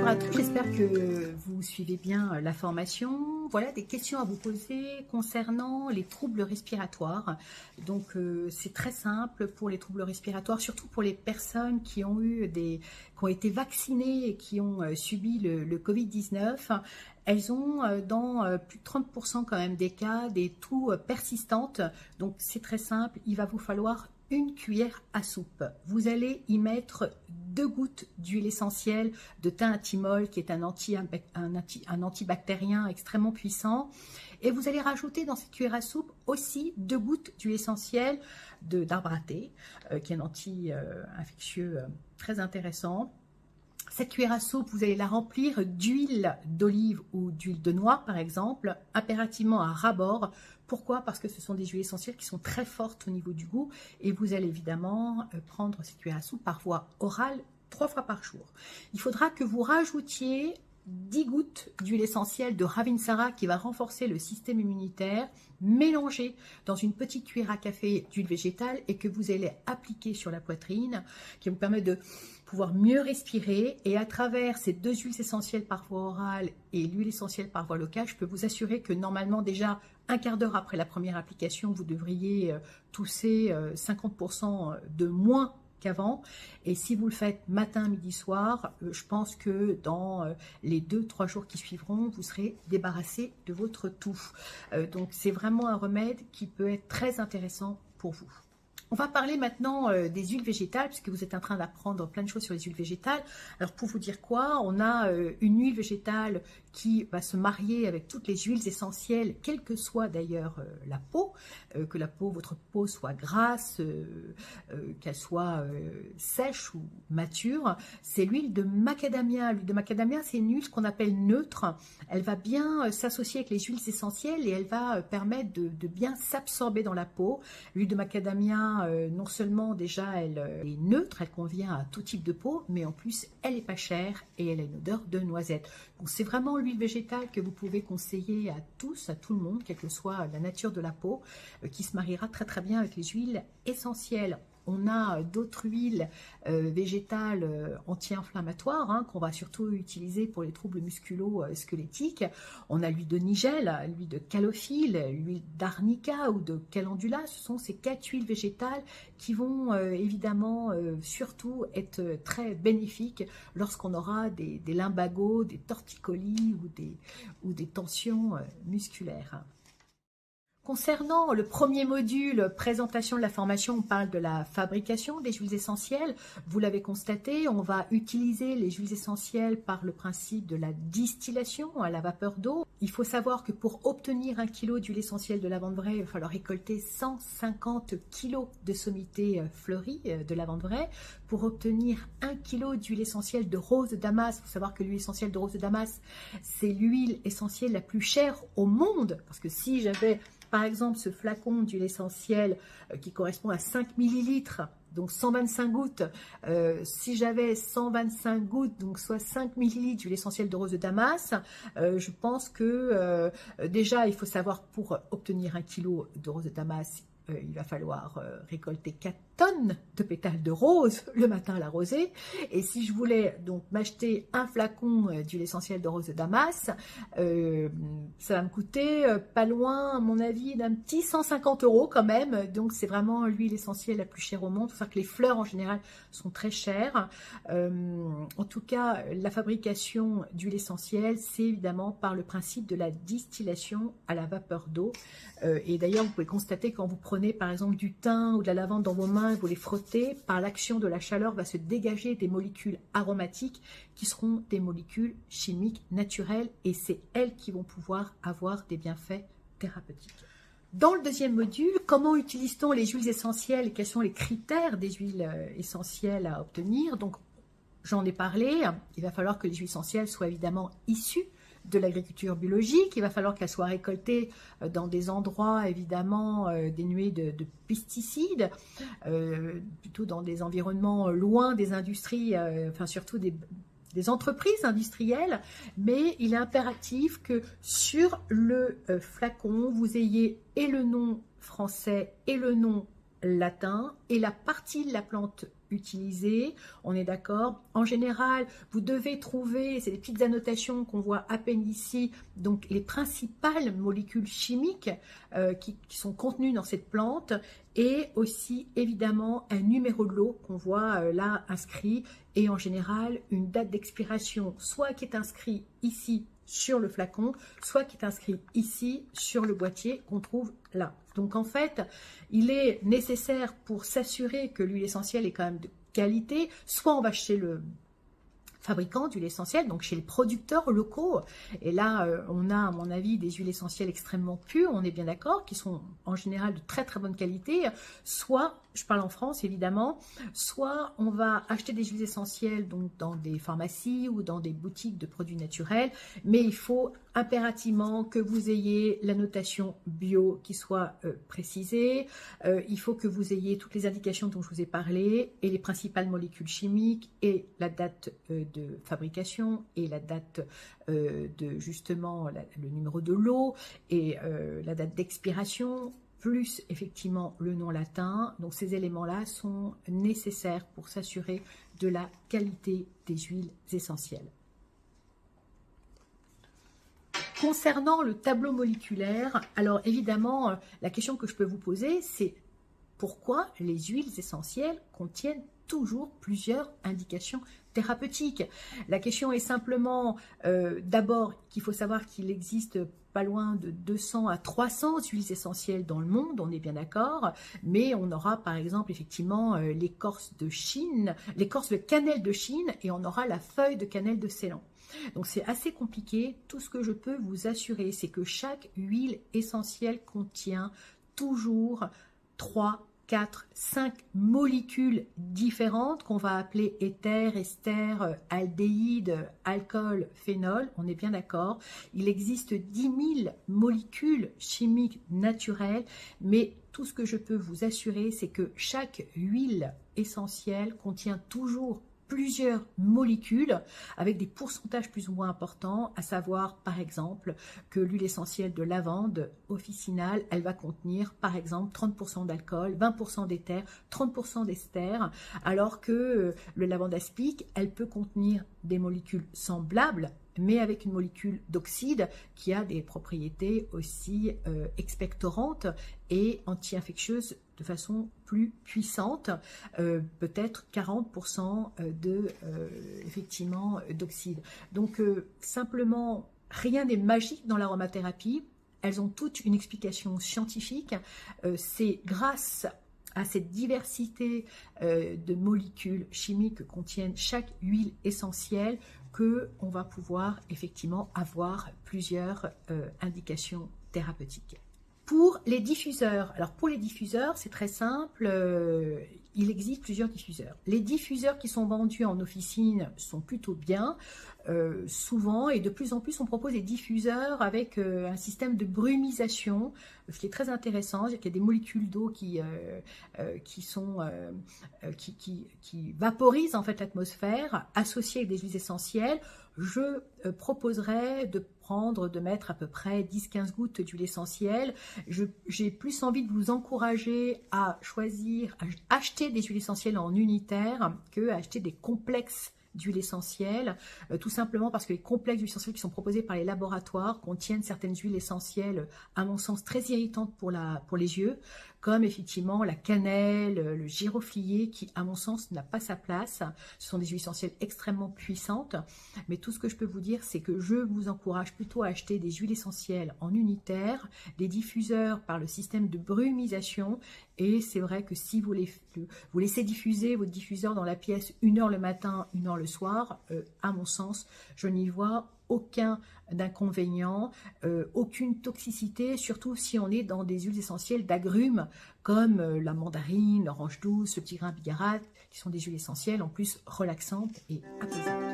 Bonjour à tous, j'espère que vous suivez bien la formation. Voilà des questions à vous poser concernant les troubles respiratoires. Donc c'est très simple pour les troubles respiratoires, surtout pour les personnes qui ont été vaccinées et qui ont subi le Covid-19. Elles ont dans plus de 30% quand même des cas des toux persistantes. Donc c'est très simple, il va vous falloir une cuillère à soupe. Vous allez y mettre 2 gouttes d'huile essentielle de thym à thymol, qui est un antibactérien extrêmement puissant. Et vous allez rajouter dans cette cuillère à soupe aussi 2 gouttes d'huile essentielle d'arbre à thé, qui est un anti-infectieux très intéressant. Cette cuillère à soupe, vous allez la remplir d'huile d'olive ou d'huile de noix, par exemple, impérativement à ras-bord. Pourquoi? Parce que ce sont des huiles essentielles qui sont très fortes au niveau du goût et vous allez évidemment prendre cette cuillère à soupe par voie orale 3 fois par jour. Il faudra que vous rajoutiez 10 gouttes d'huile essentielle de Ravinsara qui va renforcer le système immunitaire, mélangé dans une petite cuillère à café d'huile végétale et que vous allez appliquer sur la poitrine, qui vous permet de pouvoir mieux respirer. Et à travers ces 2 huiles essentielles par voie orale et l'huile essentielle par voie locale, je peux vous assurer que normalement déjà un quart d'heure après la première application, vous devriez tousser 50% de moins qu'avant. Et si vous le faites matin, midi, soir, je pense que dans les 2-3 jours qui suivront, vous serez débarrassé de votre toux. Donc c'est vraiment un remède qui peut être très intéressant pour vous. On va parler maintenant des huiles végétales, puisque vous êtes en train d'apprendre plein de choses sur les huiles végétales. Alors pour vous dire quoi, on a une huile végétale qui va se marier avec toutes les huiles essentielles, quelle que soit d'ailleurs la peau, que votre peau soit grasse, qu'elle soit sèche ou mature. C'est l'huile de macadamia. L'huile de macadamia, c'est une huile qu'on appelle neutre. Elle va bien s'associer avec les huiles essentielles et elle va permettre de bien s'absorber dans la peau. L'huile de macadamia, non seulement déjà elle est neutre, elle convient à tout type de peau, mais en plus elle est pas chère et elle a une odeur de noisette. Donc c'est vraiment l'huile végétale que vous pouvez conseiller à tous, à tout le monde, quelle que soit la nature de la peau, qui se mariera très très bien avec les huiles essentielles. On a d'autres huiles végétales anti-inflammatoires qu'on va surtout utiliser pour les troubles musculo-squelettiques. On a l'huile de nigel, l'huile de calophylle, l'huile d'arnica ou de calendula. Ce sont ces 4 huiles végétales qui vont évidemment surtout être très bénéfiques lorsqu'on aura des lumbagos, des torticolis ou des tensions musculaires. Concernant le premier module, présentation de la formation, on parle de la fabrication des huiles essentielles. Vous l'avez constaté, on va utiliser les huiles essentielles par le principe de la distillation à la vapeur d'eau. Il faut savoir que pour obtenir 1 kg d'huile essentielle de lavande vraie, il va falloir récolter 150 kg de sommités fleuries de lavande vraie. Pour obtenir 1 kg d'huile essentielle de rose de Damas, il faut savoir que l'huile essentielle de rose de Damas, c'est l'huile essentielle la plus chère au monde. Parce que si j'avais par exemple ce flacon d'huile essentielle qui correspond à 5 ml, donc 125 gouttes, si j'avais 125 gouttes, donc soit 5 ml d'huile essentielle de rose de Damas, je pense que déjà il faut savoir pour obtenir 1 kg de rose de Damas, il va falloir récolter 4 tonnes de pétales de rose le matin à la rosée. Et si je voulais donc m'acheter un flacon d'huile essentielle de rose de Damas, ça va me coûter pas loin, à mon avis, d'un petit 150 € quand même. Donc c'est vraiment l'huile essentielle la plus chère au monde. Il faut savoir que les fleurs en général sont très chères. En tout cas, la fabrication d'huile essentielle, c'est évidemment par le principe de la distillation à la vapeur d'eau. Et d'ailleurs, vous pouvez constater quand vous prenez par exemple du thym ou de la lavande dans vos mains, vous les frottez, par l'action de la chaleur va se dégager des molécules aromatiques qui seront des molécules chimiques naturelles et c'est elles qui vont pouvoir avoir des bienfaits thérapeutiques. Dans le deuxième module, comment utilise-t-on les huiles essentielles et quels sont les critères des huiles essentielles à obtenir? Donc j'en ai parlé, il va falloir que les huiles essentielles soient évidemment issues de l'agriculture biologique, il va falloir qu'elle soit récoltée dans des endroits évidemment dénués de pesticides, plutôt dans des environnements loin des industries, enfin surtout des entreprises industrielles, mais il est impératif que sur le flacon, vous ayez et le nom français et le nom latin et la partie de la plante utilisée, on est d'accord. En général, vous devez trouver, c'est des petites annotations qu'on voit à peine ici, donc les principales molécules chimiques qui sont contenues dans cette plante, et aussi évidemment un numéro de lot qu'on voit là inscrit, et en général une date d'expiration, soit qui est inscrit ici sur le flacon, soit qui est inscrit ici sur le boîtier qu'on trouve là. Donc en fait, il est nécessaire pour s'assurer que l'huile essentielle est quand même de qualité, soit on va chez le fabricants d'huile essentielle, donc chez les producteurs locaux. Et là, on a, à mon avis, des huiles essentielles extrêmement pures, on est bien d'accord, qui sont en général de très très bonne qualité. Soit, je parle en France évidemment, soit on va acheter des huiles essentielles donc dans des pharmacies ou dans des boutiques de produits naturels, mais il faut impérativement que vous ayez la notation bio qui soit précisée. Il faut que vous ayez toutes les indications dont je vous ai parlé et les principales molécules chimiques et la date de fabrication et la date de justement le numéro de lot et la date d'expiration, plus effectivement le nom latin. Donc ces éléments-là sont nécessaires pour s'assurer de la qualité des huiles essentielles. Concernant le tableau moléculaire, alors évidemment, la question que je peux vous poser, c'est pourquoi les huiles essentielles contiennent toujours plusieurs indications thérapeutiques. La question est simplement, d'abord, qu'il faut savoir qu'il existe pas loin de 200 à 300 huiles essentielles dans le monde, on est bien d'accord, mais on aura par exemple effectivement l'écorce de Chine, l'écorce de cannelle de Chine, et on aura la feuille de cannelle de Ceylan. Donc c'est assez compliqué. Tout ce que je peux vous assurer, c'est que chaque huile essentielle contient toujours 3, 4, 5 molécules différentes qu'on va appeler éther, ester, aldéhyde, alcool, phénol, on est bien d'accord. Il existe 10 000 molécules chimiques naturelles, mais tout ce que je peux vous assurer, c'est que chaque huile essentielle contient toujours plusieurs molécules avec des pourcentages plus ou moins importants, à savoir par exemple que l'huile essentielle de lavande officinale, elle va contenir par exemple 30% d'alcool, 20% d'éther, 30% d'ester, alors que le lavande aspic, elle peut contenir des molécules semblables, mais avec une molécule d'oxyde qui a des propriétés aussi expectorantes et anti-infectieuses de façon plus puissante, peut-être 40% effectivement d'oxyde. Donc simplement, rien n'est magique dans l'aromathérapie. Elles ont toutes une explication scientifique. C'est grâce à cette diversité de molécules chimiques que contiennent chaque huile essentielle qu'on va pouvoir effectivement avoir plusieurs indications thérapeutiques. Pour les diffuseurs, alors pour les diffuseurs, c'est très simple, il existe plusieurs diffuseurs. Les diffuseurs qui sont vendus en officine sont plutôt bien, souvent, et de plus en plus on propose des diffuseurs avec un système de brumisation, ce qui est très intéressant, c'est qu'il y a des molécules d'eau qui vaporisent en fait l'atmosphère, associées avec des huiles essentielles. Je proposerais de mettre à peu près 10-15 gouttes d'huile essentielle. J'ai plus envie de vous encourager à choisir, à acheter des huiles essentielles en unitaire que à acheter des complexes d'huile essentielle, tout simplement parce que les complexes d'huile essentielle qui sont proposés par les laboratoires contiennent certaines huiles essentielles, à mon sens, très irritantes pour les yeux, comme effectivement la cannelle, le giroflier, qui, à mon sens, n'a pas sa place. Ce sont des huiles essentielles extrêmement puissantes, mais tout ce que je peux vous dire, c'est que je vous encourage plutôt à acheter des huiles essentielles en unitaire, des diffuseurs par le système de brumisation, et c'est vrai que si vous laissez diffuser votre diffuseur dans la pièce 1 heure le matin, 1 heure le soir, à mon sens, je n'y vois aucun inconvénient, aucune toxicité, surtout si on est dans des huiles essentielles d'agrumes comme la mandarine, l'orange douce, le petit grain bigarade, qui sont des huiles essentielles en plus relaxantes et apaisantes.